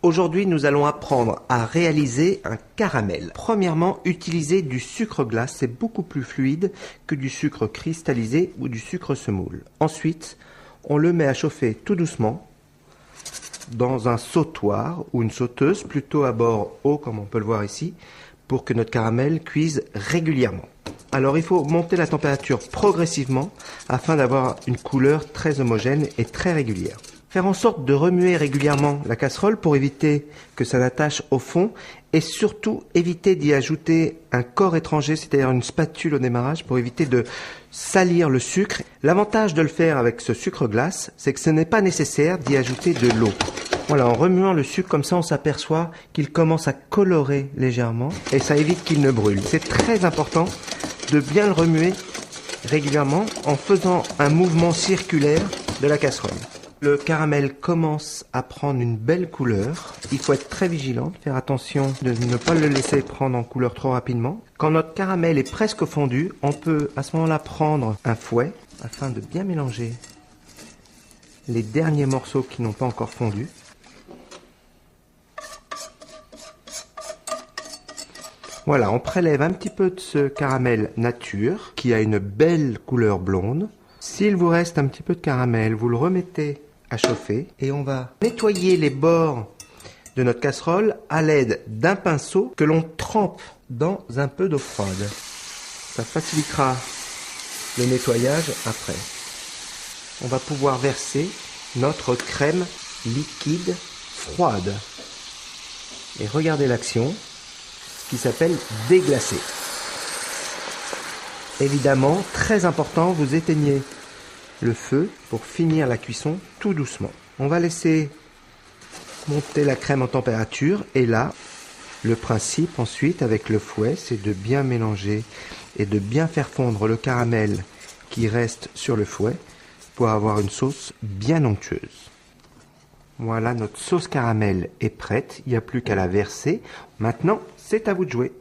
Aujourd'hui, nous allons apprendre à réaliser un caramel. Premièrement, utiliser du sucre glace, c'est beaucoup plus fluide que du sucre cristallisé ou du sucre semoule. Ensuite, on le met à chauffer tout doucement dans un sautoir ou une sauteuse, plutôt à bord haut comme on peut le voir ici, pour que notre caramel cuise régulièrement. Alors il faut monter la température progressivement afin d'avoir une couleur très homogène et très régulière. Faire en sorte de remuer régulièrement la casserole pour éviter que ça n'attache au fond et surtout éviter d'y ajouter un corps étranger, c'est-à-dire une spatule au démarrage pour éviter de salir le sucre. L'avantage de le faire avec ce sucre glace, c'est que ce n'est pas nécessaire d'y ajouter de l'eau. Voilà, en remuant le sucre comme ça, on s'aperçoit qu'il commence à colorer légèrement et ça évite qu'il ne brûle. C'est très important de bien le remuer régulièrement en faisant un mouvement circulaire de la casserole. Le caramel commence à prendre une belle couleur. Il faut être très vigilant, faire attention de ne pas le laisser prendre en couleur trop rapidement. Quand notre caramel est presque fondu, on peut à ce moment-là prendre un fouet afin de bien mélanger les derniers morceaux qui n'ont pas encore fondu. Voilà, on prélève un petit peu de ce caramel nature qui a une belle couleur blonde. S'il vous reste un petit peu de caramel, vous le remettez à chauffer et on va nettoyer les bords de notre casserole à l'aide d'un pinceau que l'on trempe dans un peu d'eau froide. Ça facilitera le nettoyage après. On va pouvoir verser notre crème liquide froide. Et regardez l'action qui s'appelle déglacer. Évidemment, très important, vous éteignez le feu pour finir la cuisson tout doucement. On va laisser monter la crème en température et là, le principe ensuite avec le fouet, c'est de bien mélanger et de bien faire fondre le caramel qui reste sur le fouet pour avoir une sauce bien onctueuse. Voilà, notre sauce caramel est prête, il n'y a plus qu'à la verser. Maintenant, c'est à vous de jouer.